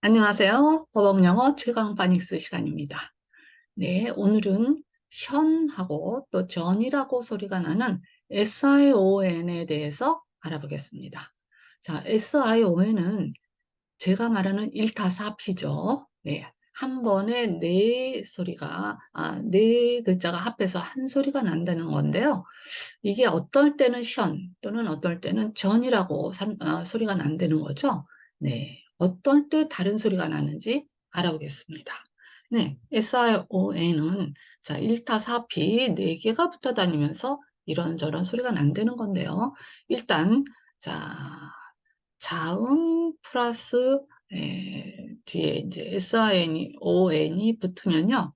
안녕하세요. 버벅영어 최강 파닉스 시간입니다. 네, 오늘은 션하고 또 전이라고 소리가 나는 SION에 대해서 알아보겠습니다. 자, SION은 제가 말하는 일타사피죠. 네, 한 번에 네 글자가 합해서 한 소리가 난다는 건데요. 이게 어떨 때는 션 또는 어떨 때는 전이라고 소리가 난다는 거죠. 네. 어떨 때 다른 소리가 나는지 알아보겠습니다. 네. SION은 자, 1타4피 4개가 붙어 다니면서 이런저런 소리가 난다는 건데요. 일단 자, 자음 플러스 뒤에 이제 SION이 붙으면요.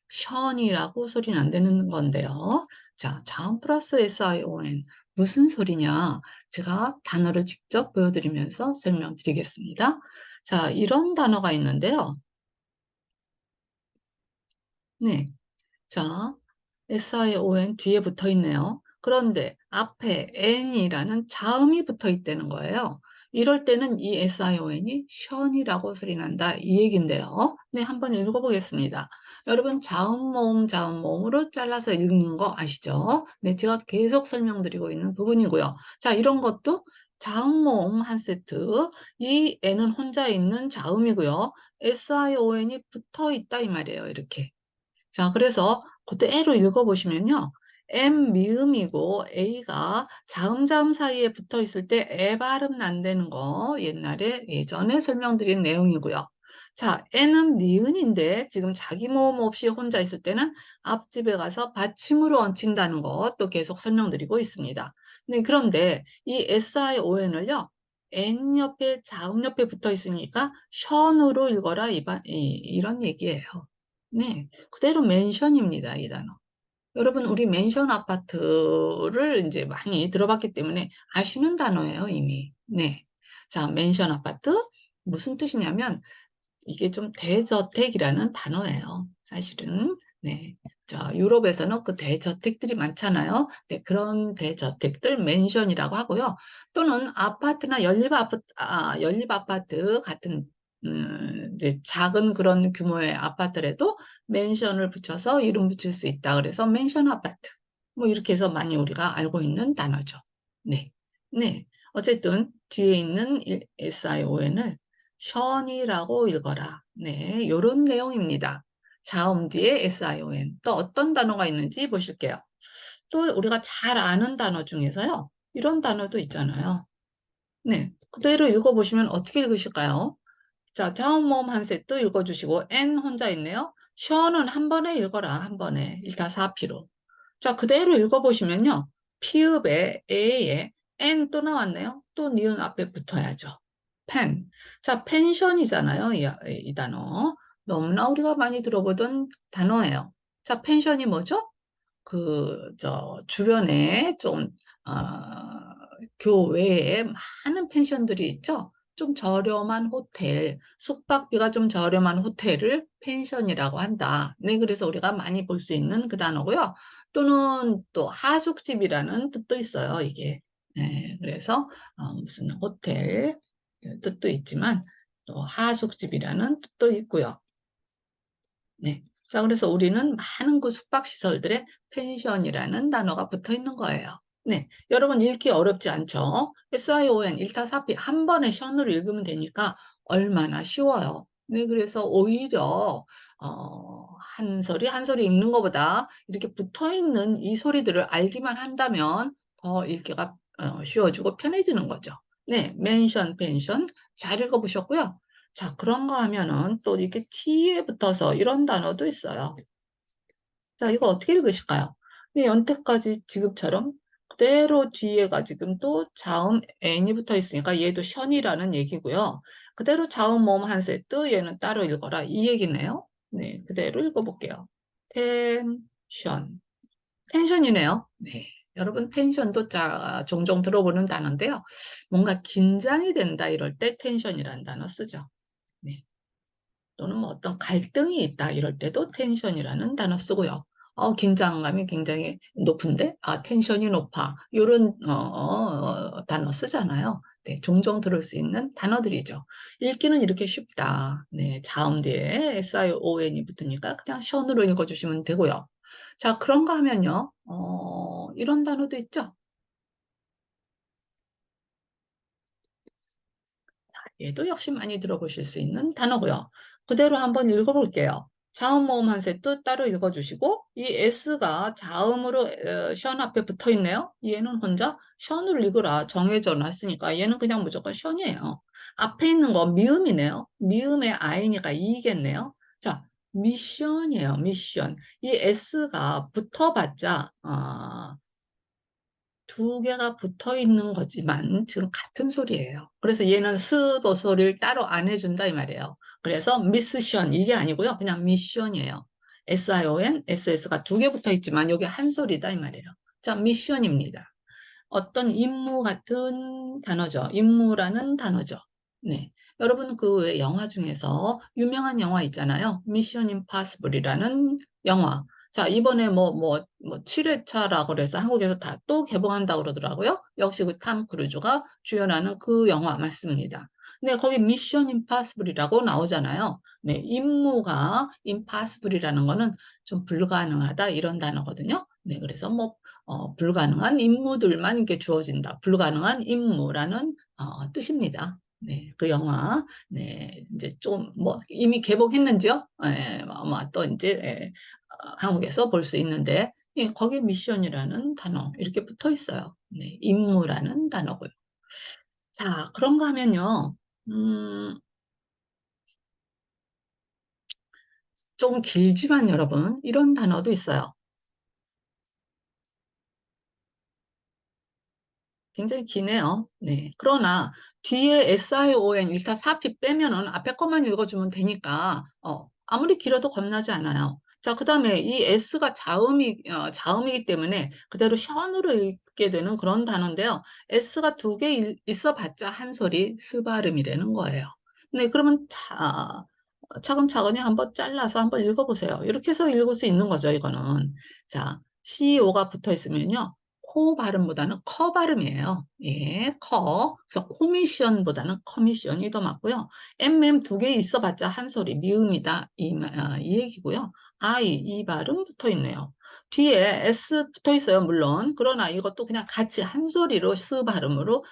션이라고 소리 난다는 건데요. 자, 자음 플러스 SION. 무슨 소리냐? 제가 단어를 직접 보여드리면서 설명드리겠습니다. 자, 이런 단어가 있는데요. 네. 자, SION 뒤에 붙어 있네요. 그런데 앞에 N이라는 자음이 붙어 있다는 거예요. 이럴 때는 이 SION이 션이라고 소리 난다 이 얘긴데요. 네, 한번 읽어보겠습니다. 여러분 자음 모음으로 잘라서 읽는 거 아시죠? 네, 제가 계속 설명드리고 있는 부분이고요. 자, 이런 것도 자음 모음 한 세트. 이 N은 혼자 있는 자음이고요. SION이 붙어 있다 이 말이에요. 이렇게. 자, 그래서 그대로 읽어보시면요. M 미음이고 A가 자음 사이에 붙어 있을 때 애 발음 난다는 거 예전에 설명드린 내용이고요. 자, N은 니은인데 지금 자기 모음 없이 혼자 있을 때는 앞집에 가서 받침으로 얹힌다는 거 또 계속 설명드리고 있습니다. 네, 그런데 이 SION을요. N 옆에 자음 옆에 붙어 있으니까 션으로 읽어라 이런 얘기예요. 네, 그대로 맨션입니다, 이 단어. 여러분, 우리 맨션 아파트를 이제 많이 들어봤기 때문에 아시는 단어예요, 이미. 네. 자, 맨션 아파트. 무슨 뜻이냐면, 이게 좀 대저택이라는 단어예요, 사실은. 네. 자, 유럽에서는 그 대저택들이 많잖아요. 네, 그런 대저택들 맨션이라고 하고요. 또는 아파트나 연립 아파트 같은 이제 작은 그런 규모의 아파트라도 맨션을 붙여서 이름 붙일 수 있다. 그래서 맨션 아파트. 뭐 이렇게 해서 많이 우리가 알고 있는 단어죠. 네. 네. 어쨌든 뒤에 있는 SION을 션이라고 읽어라. 네, 요런 내용입니다. 자음 뒤에 SION. 또 어떤 단어가 있는지 보실게요. 또 우리가 잘 아는 단어 중에서요. 이런 단어도 있잖아요. 네, 그대로 읽어보시면 어떻게 읽으실까요? 자, 자음 모음 한 세트 읽어주시고 N 혼자 있네요. 션은 한 번에 읽어라. 한 번에. 일단 4피로. 자, 그대로 읽어보시면요. 피읍에 A에 N 또 나왔네요. 또 니은 앞에 붙어야죠. 펜. 자, 펜션이잖아요. 이 단어. 너무나 우리가 많이 들어보던 단어예요. 자, 펜션이 뭐죠? 주변에 교외에 많은 펜션들이 있죠. 좀 저렴한 호텔, 숙박비가 좀 저렴한 호텔을 펜션이라고 한다. 네, 그래서 우리가 많이 볼 수 있는 그 단어고요. 또는 또 하숙집이라는 뜻도 있어요, 이게. 네, 그래서 무슨 호텔 뜻도 있지만 또 하숙집이라는 뜻도 있고요. 네. 자, 그래서 우리는 많은 그 숙박시설들에 펜션이라는 단어가 붙어 있는 거예요. 네. 여러분 읽기 어렵지 않죠? SION, 일타사피 한 번에 션으로 읽으면 되니까 얼마나 쉬워요. 네. 그래서 오히려, 한 소리 읽는 것보다 이렇게 붙어 있는 이 소리들을 알기만 한다면 더 읽기가 쉬워지고 편해지는 거죠. 네. 멘션, 펜션 잘 읽어보셨고요. 자, 그런가 하면은 또 이렇게 T에 붙어서 이런 단어도 있어요. 자, 이거 어떻게 읽으실까요? 이 연태까지 지금처럼 그대로 뒤에가 지금 또 자음 N이 붙어 있으니까 얘도 션이라는 얘기고요. 그대로 자음 모음 한 세트 얘는 따로 읽어라 이 얘기네요. 네, 그대로 읽어볼게요. 텐션. 텐션이네요. 네. 여러분 텐션도 종종 들어보는 단어인데요. 뭔가 긴장이 된다 이럴 때 텐션이라는 단어 쓰죠. 네. 또는 뭐 어떤 갈등이 있다 이럴 때도 텐션이라는 단어 쓰고요. 긴장감이 굉장히 높은데, 텐션이 높아. 이런 단어 쓰잖아요. 네, 종종 들을 수 있는 단어들이죠. 읽기는 이렇게 쉽다. 네, 자음 뒤에 SION이 붙으니까 그냥 션으로 읽어주시면 되고요. 자, 그런가 하면요. 이런 단어도 있죠. 얘도 역시 많이 들어보실 수 있는 단어고요. 그대로 한번 읽어볼게요. 자음 모음 한 세트 따로 읽어주시고 이 S가 자음으로 션 앞에 붙어 있네요. 얘는 혼자 션을 읽으라 정해져 놨으니까 얘는 그냥 무조건 션이에요. 앞에 있는 거 미음이네요. 미음의 아이니까 이겠네요. 자, 미션이에요. 미션. 이 S가 붙어봤자 두 개가 붙어 있는 거지만 지금 같은 소리예요. 그래서 얘는 스도 소리를 따로 안 해준다 이 말이에요. 그래서 미스션 이게 아니고요. 그냥 미션이에요. SION, SS가 두 개 붙어 있지만 여기 한 소리다 이 말이에요. 자, 미션입니다. 어떤 임무 같은 단어죠. 임무라는 단어죠. 네. 여러분 그 영화 중에서 유명한 영화 있잖아요. 미션 임파서블이라는 영화. 자, 이번에 7회차라고 그래서 한국에서 다 또 개봉한다고 그러더라고요. 역시 그 탐 크루즈가 주연하는 그 영화 맞습니다. 근데 거기 미션 임파서블이라고 나오잖아요. 네, 임무가 임파서블이라는 거는 좀 불가능하다 이런 단어거든요. 네, 그래서 불가능한 임무들만 이렇게 주어진다. 불가능한 임무라는 뜻입니다. 네, 그 영화, 네, 이제 좀, 이미 개봉했는지요? 예, 아마 또 이제, 한국에서 볼 수 있는데, 예, 거기에 미션이라는 단어, 이렇게 붙어 있어요. 네, 임무라는 단어고요. 자, 그런가 하면요, 음, 좀 길지만 여러분, 이런 단어도 있어요. 굉장히 기네요. 네. 그러나 뒤에 SION 1타 4피 빼면은 앞에 것만 읽어주면 되니까 아무리 길어도 겁나지 않아요. 자, 그다음에 이 S가 자음이기 때문에 그대로 션으로 읽게 되는 그런 단어인데요. S가 두 개 있어봤자 한 소리 스발음이라는 거예요. 네, 그러면 차근차근히 한번 잘라서 한번 읽어보세요. 이렇게 해서 읽을 수 있는 거죠, 이거는. 자, CO가 붙어 있으면요. 코 발음보다는 커 발음이에요. 예, 커. 그래서 코미션보다는 커미션이 더 맞고요. MM 두 개 있어봤자 한 소리, 미음이다. 이 얘기고요. I, 이 발음 붙어 있네요. 뒤에 S 붙어 있어요, 물론. 그러나 이것도 그냥 같이 한 소리로 스 발음으로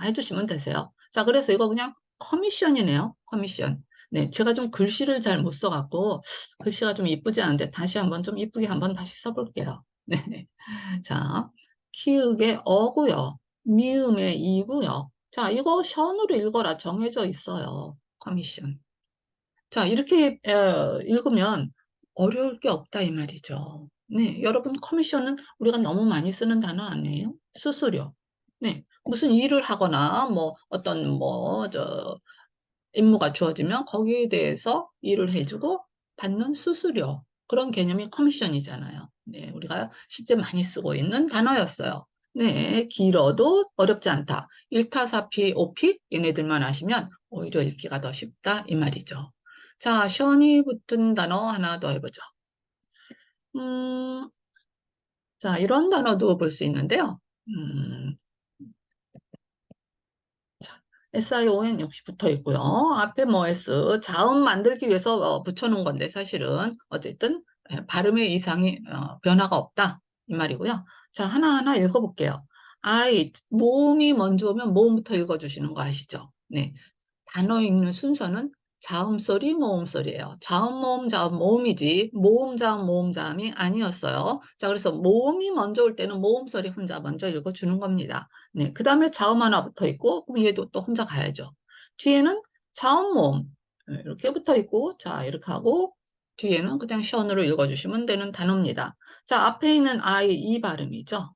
해주시면 되세요. 자, 그래서 이거 그냥 커미션이네요. 커미션. 네, 제가 좀 글씨를 잘 못 써갖고 글씨가 좀 이쁘지 않은데 다시 한번 좀 이쁘게 한번 다시 써볼게요. 네. 자, 키읔의 어고요. 미음의 이고요. 자, 이거 션으로 읽어라 정해져 있어요. 커미션. 자, 이렇게 읽으면 어려울 게 없다 이 말이죠. 네, 여러분 커미션은 우리가 너무 많이 쓰는 단어 아니에요? 수수료. 네, 무슨 일을 하거나 어떤 임무가 주어지면 거기에 대해서 일을 해주고 받는 수수료. 그런 개념이 커미션이잖아요. 네, 우리가 실제 많이 쓰고 있는 단어였어요. 네, 길어도 어렵지 않다. 1타, 4피, 5피 얘네들만 아시면 오히려 읽기가 더 쉽다 이 말이죠. 자, 션이 붙은 단어 하나 더 해보죠. 음, 자, 이런 단어도 볼 수 있는데요. 음, 자, SION 역시 붙어 있고요. 앞에 S, 자음 만들기 위해서 붙여놓은 건데 사실은 어쨌든 발음의 이상이 변화가 없다 이 말이고요. 자, 하나하나 읽어볼게요. 모음이 먼저 오면 모음부터 읽어주시는 거 아시죠? 네, 단어 읽는 순서는 자음 소리, 모음 소리예요. 자음, 모음, 자음, 모음이지 모음, 자음, 모음, 자음이 아니었어요. 자, 그래서 모음이 먼저 올 때는 모음 소리 혼자 먼저 읽어주는 겁니다. 네, 그 다음에 자음 하나 붙어 있고 그럼 얘도 또 혼자 가야죠. 뒤에는 자음, 모음 이렇게 붙어 있고 자, 이렇게 하고 뒤에는 그냥 션으로 읽어주시면 되는 단어입니다. 자, 앞에 있는 이 발음이죠.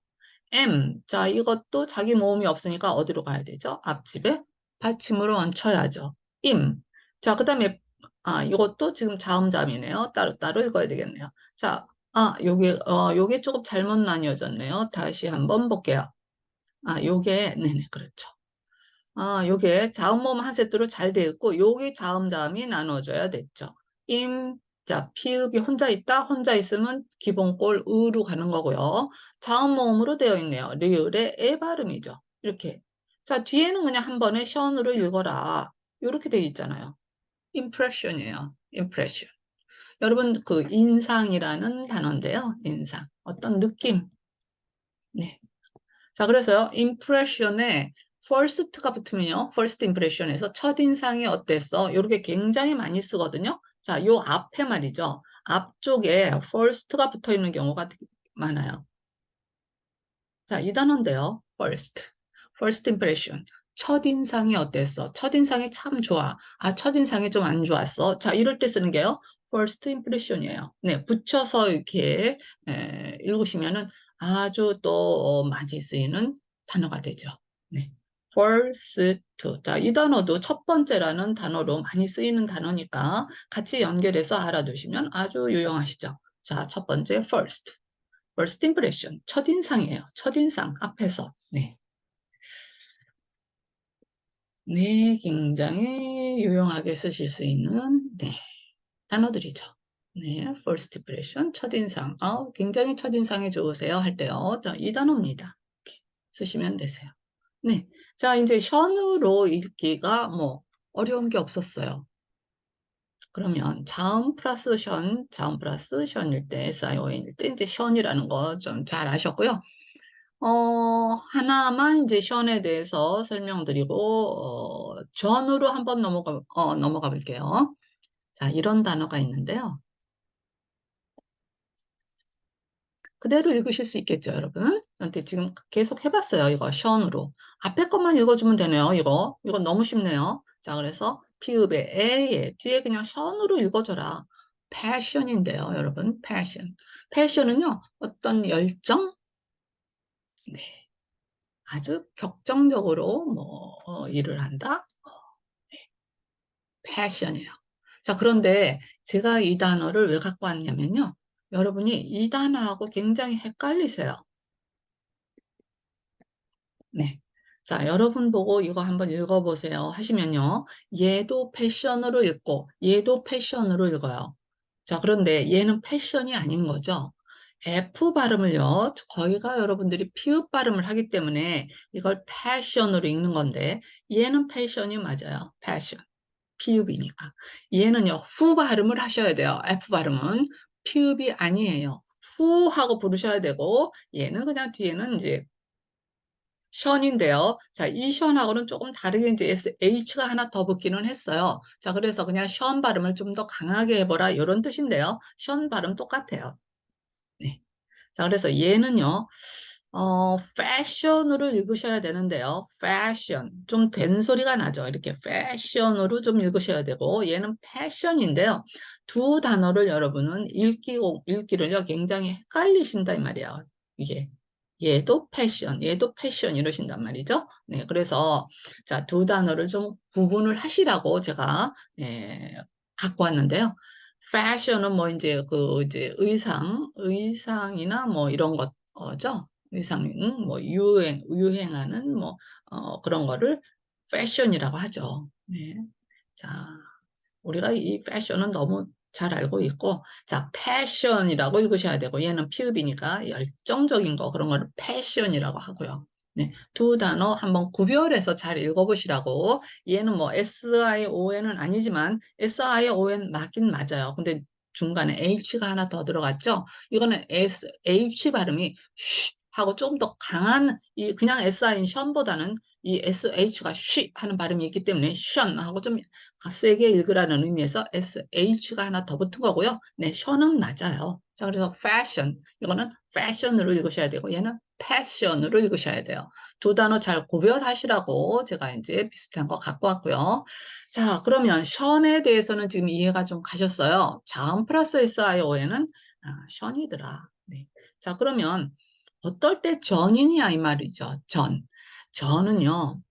자, 이것도 자기 모음이 없으니까 어디로 가야 되죠? 앞집에 받침으로 얹혀야죠. 자, 그 다음에, 이것도 지금 자음자음이네요. 따로따로 읽어야 되겠네요. 자, 요게 조금 잘못 나뉘어졌네요. 다시 한번 볼게요. 네네, 그렇죠. 요게 자음 모음 한 세트로 잘 돼 있고, 요게 자음자음이 나눠져야 됐죠. 자, 피읍이 혼자 있다. 혼자 있으면 기본꼴 으로 가는 거고요. 자음 모음으로 되어 있네요. 리을의 에 발음이죠. 이렇게. 자, 뒤에는 그냥 한 번에 션으로 읽어라. 이렇게 되어 있잖아요. impression이에요. impression. 여러분, 그 인상이라는 단어인데요. 인상. 어떤 느낌. 네. 자, 그래서요, impression에 first가 붙으면요, first impression에서 첫인상이 어땠어? 이렇게 굉장히 많이 쓰거든요. 자, 요 앞에 말이죠. 앞쪽에 first가 붙어 있는 경우가 되게 많아요. 자, 이 단어인데요. first. first impression. 첫인상이 어땠어? 첫인상이 참 좋아. 아, 첫인상이 좀 안 좋았어. 자, 이럴 때 쓰는 게요. first impression이에요. 네, 붙여서 이렇게 읽으시면은 아주 또 많이 쓰이는 단어가 되죠. 네. first. 자, 이 단어도 첫 번째라는 단어로 많이 쓰이는 단어니까 같이 연결해서 알아두시면 아주 유용하시죠. 자, 첫 번째 first. first impression, 첫인상이에요. 첫인상 앞에서. 네. 네, 굉장히 유용하게 쓰실 수 있는 네, 단어들이죠. 네, first impression, 첫인상. 굉장히 첫인상이 좋으세요 할 때요. 자, 이 단어입니다. 이렇게 쓰시면 되세요. 네. 자, 이제 션으로 읽기가 뭐 어려운 게 없었어요. 그러면 자음 플러스 션, 자음 플러스 션일 때, SION일 때 이제 션이라는 거 좀 잘 아셨고요. 하나만 이제 션에 대해서 설명드리고, 전으로 한번 넘어가 볼게요. 자, 이런 단어가 있는데요. 그대로 읽으실 수 있겠죠, 여러분? 근데 지금 계속 해봤어요, 이거, 션으로. 앞에 것만 읽어주면 되네요, 이거. 이거 너무 쉽네요. 자, 그래서 피읍의 에에 뒤에 그냥 션으로 읽어줘라. 패션인데요, 여러분, 패션. 패션은요, 어떤 열정? 네. 아주 격정적으로 일을 한다? 패션이에요. 자, 그런데 제가 이 단어를 왜 갖고 왔냐면요. 여러분이 이 단어하고 굉장히 헷갈리세요. 네. 자, 여러분 보고 이거 한번 읽어보세요 하시면요. 얘도 패션으로 읽고 얘도 패션으로 읽어요. 자, 그런데 얘는 패션이 아닌 거죠. F 발음을요. 거의가 여러분들이 피읍 발음을 하기 때문에 이걸 패션으로 읽는 건데 얘는 패션이 맞아요. 패션. 피읍이니까. 얘는요, 후 발음을 하셔야 돼요. F 발음은. 피읍이 아니에요. 후 하고 부르셔야 되고, 얘는 그냥 뒤에는 이제 션인데요. 자, 이 션하고는 조금 다르게 이제 H가 하나 더 붙기는 했어요. 자, 그래서 그냥 션 발음을 좀 더 강하게 해보라. 이런 뜻인데요. 션 발음 똑같아요. 네. 자, 그래서 얘는요, 패션으로 읽으셔야 되는데요. 패션. 좀 된 소리가 나죠. 이렇게 패션으로 좀 읽으셔야 되고, 얘는 패션인데요. 두 단어를 여러분은 읽기를요, 굉장히 헷갈리신다, 이 말이에요. 이게. 얘도 패션, 얘도 패션 이러신단 말이죠. 네, 그래서, 자, 두 단어를 좀 구분을 하시라고 제가, 갖고 왔는데요. 패션은 뭐 이제 이제 의상이나 뭐 이런 거죠. 의상은 뭐 유행하는 뭐 그런 거를 패션이라고 하죠. 네. 자, 우리가 이 패션은 너무 잘 알고 있고, 자, 패션이라고 읽으셔야 되고, 얘는 피읍이니까 열정적인 거, 그런 거를 패션이라고 하고요. 네, 두 단어 한번 구별해서 잘 읽어보시라고. 얘는 뭐 SION은 아니지만 SION 맞긴 맞아요. 근데 중간에 H가 하나 더 들어갔죠? 이거는 H 발음이 쉬 하고 조금 더 강한, 그냥 SIN 션보다는 이 SH가 쉬 하는 발음이 있기 때문에 션 하고 좀 세게 읽으라는 의미에서 SH가 하나 더 붙은 거고요. 네, 션은 맞아요. 자, 그래서 fashion. 이거는 fashion으로 읽으셔야 되고, 얘는 passion으로 읽으셔야 돼요. 두 단어 잘 구별하시라고 제가 이제 비슷한 거 갖고 왔고요. 자, 그러면 션에 대해서는 지금 이해가 좀 가셨어요. 자음 플러스 SIO에는 션이더라. 네. 자, 그러면 어떨 때 전이냐 이 말이죠. 전. 전은요,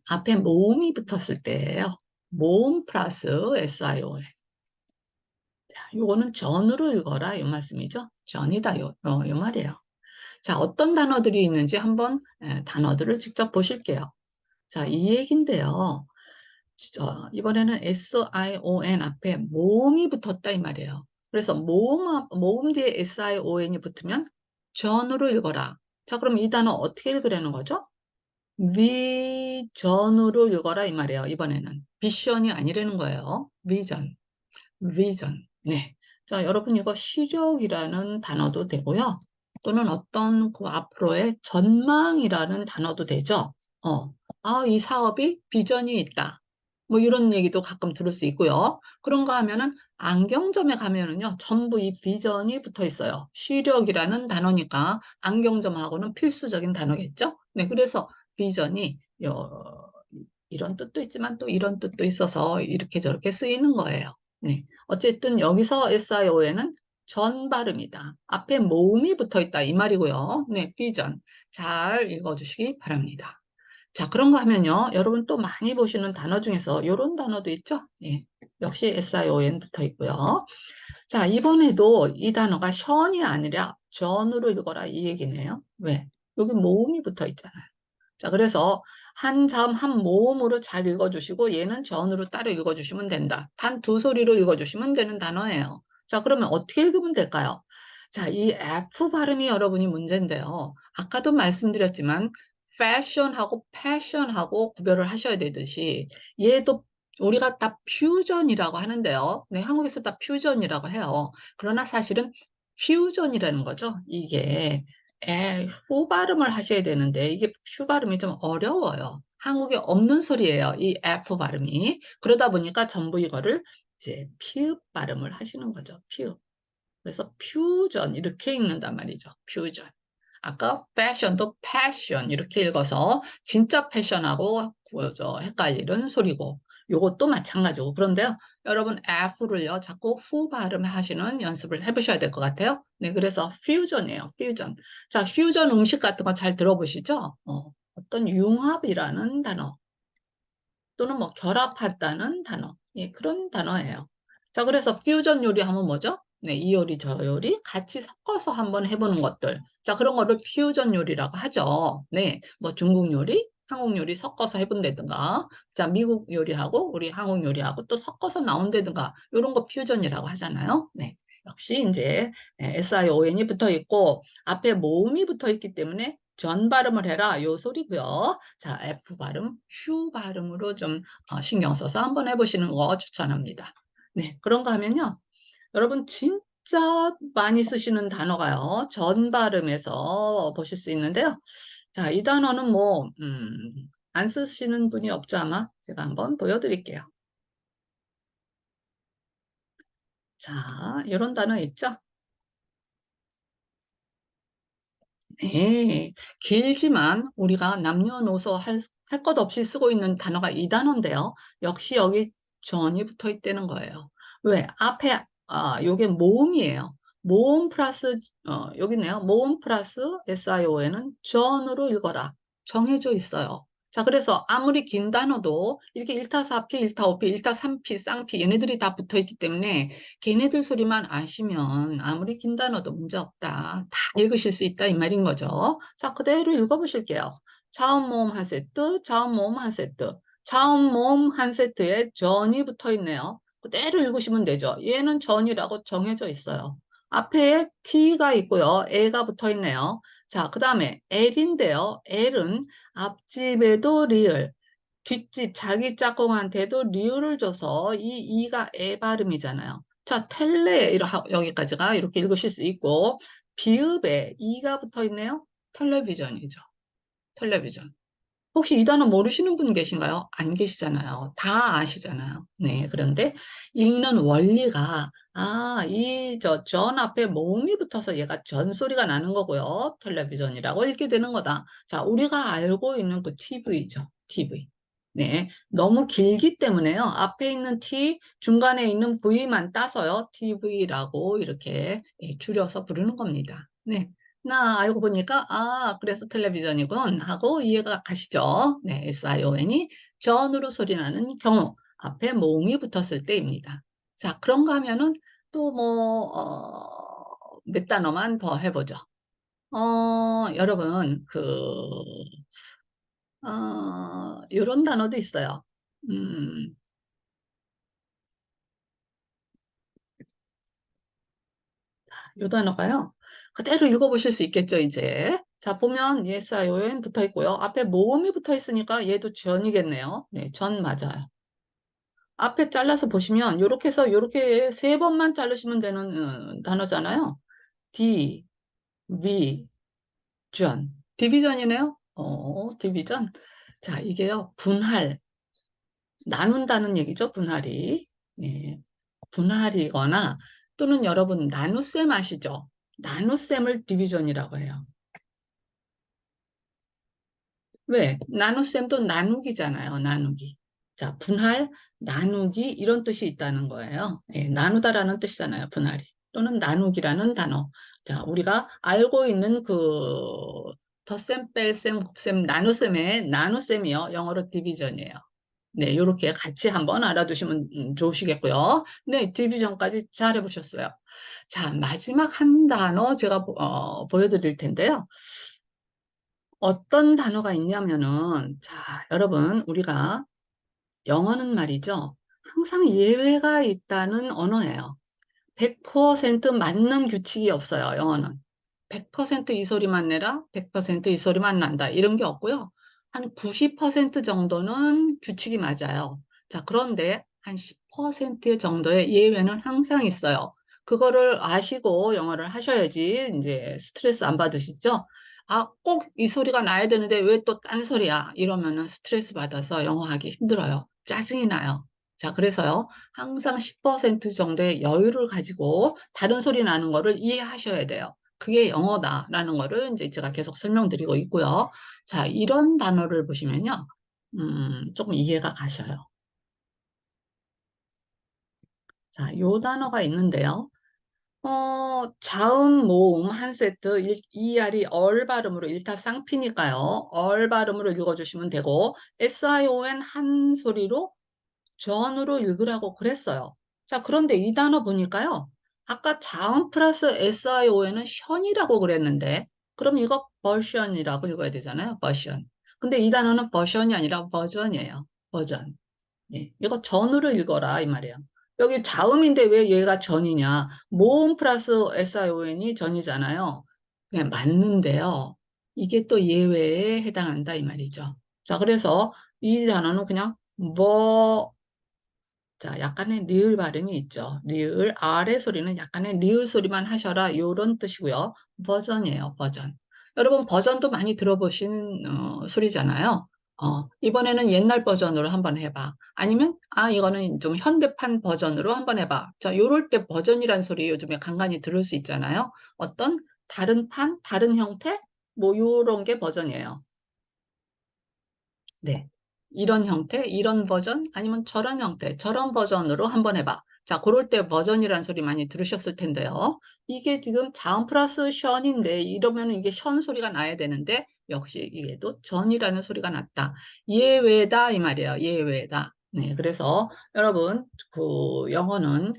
앞에 모음이 붙었을 때예요. 모음 플러스 SIO. 자, 요거는 전으로 읽어라 요 말씀이죠. 전이다 요 말이에요. 자, 어떤 단어들이 있는지 한번 단어들을 직접 보실게요. 자, 이 얘긴데요. 이번에는 SION 앞에 모음이 붙었다 이 말이에요. 그래서 모음 뒤에 SION이 붙으면 전으로 읽어라. 자, 그럼 이 단어 어떻게 읽으라는 거죠? 비전으로 읽어라 이 말이에요. 이번에는 비션이 아니라는 거예요. 비전, 비전. 네. 자, 여러분 이거 시력이라는 단어도 되고요. 또는 어떤 그 앞으로의 전망이라는 단어도 되죠. 이 사업이 비전이 있다. 뭐 이런 얘기도 가끔 들을 수 있고요. 그런가 하면은 안경점에 가면은요, 전부 이 비전이 붙어 있어요. 시력이라는 단어니까 안경점하고는 필수적인 단어겠죠. 네, 그래서 비전이 이런 뜻도 있지만 또 이런 뜻도 있어서 이렇게 저렇게 쓰이는 거예요. 네, 어쨌든 여기서 SIO에는 전 발음이다. 앞에 모음이 붙어 있다 이 말이고요. 네, 비전 잘 읽어주시기 바랍니다. 자, 그런가 하면요. 여러분 또 많이 보시는 단어 중에서 이런 단어도 있죠? 예. 역시 SION 붙어 있고요. 자, 이번에도 이 단어가 션이 아니라 전으로 읽어라 이 얘기네요. 왜? 여기 모음이 붙어 있잖아요. 자, 그래서 한 자음 한 모음으로 잘 읽어주시고 얘는 전으로 따로 읽어주시면 된다. 단 두 소리로 읽어주시면 되는 단어예요. 자, 그러면 어떻게 읽으면 될까요? 자, 이 F 발음이 여러분이 문제인데요. 아까도 말씀드렸지만 fashion하고 passion하고 구별을 하셔야 되듯이 얘도 우리가 다 퓨전이라고 하는데요. 네, 한국에서 다 퓨전이라고 해요. 그러나 사실은 퓨전이라는 거죠. 이게 후 발음을 하셔야 되는데 이게 퓨 발음이 좀 어려워요. 한국에 없는 소리예요. 이 F 발음이. 그러다 보니까 전부 이거를 이제 피읍 발음을 하시는 거죠. 피읍. 그래서 퓨전 이렇게 읽는단 말이죠. 퓨전. 아까 패션도 패션 이렇게 읽어서 진짜 패션하고 헷갈리는 소리고 요것도 마찬가지고 그런데요. 여러분 F를요. 자꾸 후 발음하시는 연습을 해보셔야 될 것 같아요. 네, 그래서 퓨전이에요. 퓨전. 자, 퓨전 음식 같은 거 잘 들어보시죠? 어떤 융합이라는 단어 또는 뭐 결합한다는 단어. 예, 그런 단어예요. 자, 그래서 퓨전 요리 하면 뭐죠? 네, 이 요리 저 요리 같이 섞어서 한번 해보는 것들. 자, 그런 거를 퓨전 요리라고 하죠. 네, 뭐 중국 요리, 한국 요리 섞어서 해본다든가, 자, 미국 요리하고 우리 한국 요리하고 또 섞어서 나온다든가, 이런 거 퓨전이라고 하잖아요. 네, 역시 이제 SION이 붙어 있고 앞에 모음이 붙어 있기 때문에 전 발음을 해라 요 소리고요. 자, F 발음, 휴 발음으로 좀 신경 써서 한번 해보시는 거 추천합니다. 네, 그런가 하면요. 여러분 진짜 많이 쓰시는 단어가요. 전 발음에서 보실 수 있는데요. 자, 이 단어는 뭐, 안 쓰시는 분이 없죠, 아마. 제가 한번 보여드릴게요. 자, 이런 단어 있죠? 네, 길지만 우리가 남녀노소 할 것 없이 쓰고 있는 단어가 이 단어인데요. 역시 여기 전이 붙어 있다는 거예요. 왜? 앞에, 요게 모음이에요. 모음 플러스, 여기 있네요. 모음 플러스 SION은 전으로 읽어라. 정해져 있어요. 자, 그래서 아무리 긴 단어도 이렇게 1타4피, 1타5피, 1타3피, 쌍피 얘네들이 다 붙어 있기 때문에 걔네들 소리만 아시면 아무리 긴 단어도 문제 없다. 다 읽으실 수 있다 이 말인 거죠. 자, 그대로 읽어보실게요. 자음 모음 한 세트, 자음 모음 한 세트. 자음 모음 한 세트에 전이 붙어 있네요. 그대로 읽으시면 되죠. 얘는 전이라고 정해져 있어요. 앞에 T가 있고요. L가 붙어 있네요. 자, 그 다음에 L인데요. L은 앞집에도 리을, 뒷집 자기 짝꿍한테도 리을을 줘서 이 이가 에 발음이잖아요. 자, 여기까지가 이렇게 읽으실 수 있고 비읍에 이가 붙어 있네요. 텔레비전이죠. 텔레비전. 혹시 이 단어 모르시는 분 계신가요? 안 계시잖아요. 다 아시잖아요. 네, 그런데 읽는 원리가 전 앞에 모음이 붙어서 얘가 전 소리가 나는 거고요. 텔레비전이라고 읽게 되는 거다. 자, 우리가 알고 있는 그 TV죠. TV. 네, 너무 길기 때문에요. 앞에 있는 T, 중간에 있는 V만 따서요. TV라고 이렇게 줄여서 부르는 겁니다. 네. 나 알고 보니까 그래서 텔레비전이군 하고 이해가 가시죠? 네, SION이 전으로 소리 나는 경우 앞에 모음이 붙었을 때입니다. 자, 그런가 하면은 또 뭐 몇 단어만 더 해보죠. 여러분 이런 단어도 있어요. 음, 요 단어가요. 그대로 읽어보실 수 있겠죠, 이제. 자, 보면 yes, I, when 붙어 있고요. 앞에 모음이 붙어 있으니까 얘도 전이겠네요. 네, 전 맞아요. 앞에 잘라서 보시면 요렇게 해서 요렇게 세 번만 자르시면 되는 단어잖아요. D, V, 전. 디비전이네요. 디비전. 자, 이게요. 분할, 나눈다는 얘기죠. 분할이. 네. 분할이거나 또는 여러분 나눗셈 아시죠? 나눗셈을 디비전이라고 해요. 왜? 나눗셈도 나누기잖아요. 나누기. 자, 분할, 나누기 이런 뜻이 있다는 거예요. 예, 나누다라는 뜻이잖아요. 분할이. 또는 나누기라는 단어. 자, 우리가 알고 있는 그 덧셈, 뺄셈, 곱셈, 나눗셈의 나눗셈이요. 영어로 디비전이에요. 네, 요렇게 같이 한번 알아두시면 좋으시겠고요. 네, 디비전까지 잘 해보셨어요. 자, 마지막 한 단어 제가 보여드릴 텐데요. 어떤 단어가 있냐면은, 자, 여러분, 우리가 영어는 말이죠. 항상 예외가 있다는 언어예요. 100% 맞는 규칙이 없어요, 영어는. 100%이 소리만 내라, 100%이 소리만 난다. 이런 게 없고요. 한 90% 정도는 규칙이 맞아요. 자, 그런데 한 10% 정도의 예외는 항상 있어요. 그거를 아시고 영어를 하셔야지 이제 스트레스 안 받으시죠? 아, 꼭 이 소리가 나야 되는데 왜 또 딴 소리야? 이러면은 스트레스 받아서 영어 하기 힘들어요. 짜증이 나요. 자, 그래서요. 항상 10% 정도의 여유를 가지고 다른 소리 나는 거를 이해하셔야 돼요. 그게 영어다라는 거를 이제 제가 계속 설명드리고 있고요. 자, 이런 단어를 보시면요. 조금 이해가 가셔요. 자, 요 단어가 있는데요. 자음, 모음 한 세트, 이알이 얼 발음으로 일타쌍피니까요. 얼 발음으로 읽어주시면 되고, SION 한 소리로 전으로 읽으라고 그랬어요. 자, 그런데 이 단어 보니까요. 아까 자음 플러스 SION은 션이라고 그랬는데, 그럼 이거 버션이라고 읽어야 되잖아요. 버션. 근데 이 단어는 버션이 아니라 버전이에요. 버전. 예, 이거 전으로 읽어라 이 말이에요. 여기 자음인데 왜 얘가 전이냐? 모음 플러스 SION이 전이잖아요. 그냥 맞는데요. 이게 또 예외에 해당한다 이 말이죠. 자, 그래서 이 단어는 그냥 자, 약간의 리을 발음이 있죠. 리을, R의 소리는 약간의 리을 소리만 하셔라. 요런 뜻이고요. 버전이에요, 버전. 여러분, 버전도 많이 들어보신 소리잖아요. 이번에는 옛날 버전으로 한번 해봐. 아니면, 아, 이거는 좀 현대판 버전으로 한번 해봐. 자, 요럴 때 버전이란 소리 요즘에 간간히 들을 수 있잖아요. 어떤 다른 판, 다른 형태? 뭐, 요런 게 버전이에요. 네. 이런 형태, 이런 버전, 아니면 저런 형태, 저런 버전으로 한번 해봐. 자, 그럴 때 버전이라는 소리 많이 들으셨을 텐데요. 이게 지금 자음 플러스 션인데, 이러면 이게 션 소리가 나야 되는데, 역시 이게도 전이라는 소리가 났다. 예외다, 이 말이에요. 예외다. 네, 그래서 여러분, 그 영어는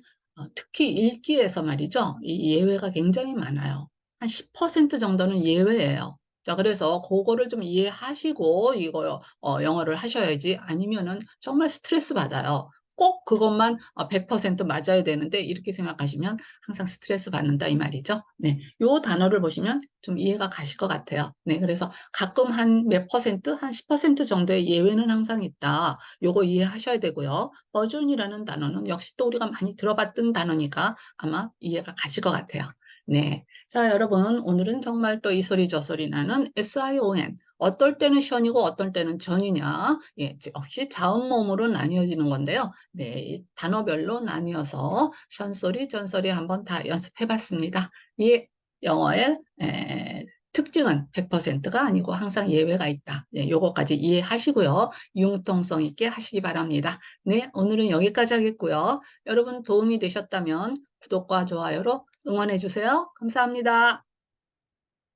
특히 읽기에서 말이죠. 이 예외가 굉장히 많아요. 한 10% 정도는 예외예요. 자, 그래서 그거를 좀 이해하시고 이거 영어를 하셔야지 아니면은 정말 스트레스 받아요. 꼭 그것만 100% 맞아야 되는데 이렇게 생각하시면 항상 스트레스 받는다 이 말이죠. 네, 요 단어를 보시면 좀 이해가 가실 것 같아요. 네, 그래서 가끔 한 몇 퍼센트, 한 10% 정도의 예외는 항상 있다. 요거 이해하셔야 되고요. 버전이라는 단어는 역시 또 우리가 많이 들어봤던 단어니까 아마 이해가 가실 것 같아요. 네. 자, 여러분, 오늘은 정말 또 이 소리 저 소리 나는 SION. 어떨 때는 션이고 어떨 때는 전이냐. 예, 역시 자음모음으로 나뉘어지는 건데요. 네, 이 단어별로 나뉘어서 션 소리, 전 소리 한번 다 연습해 봤습니다. 이 영어의 특징은 100%가 아니고 항상 예외가 있다. 예, 요거까지 이해하시고요. 융통성 있게 하시기 바랍니다. 네, 오늘은 여기까지 하겠고요. 여러분 도움이 되셨다면 구독과 좋아요로 응원해 주세요. 감사합니다.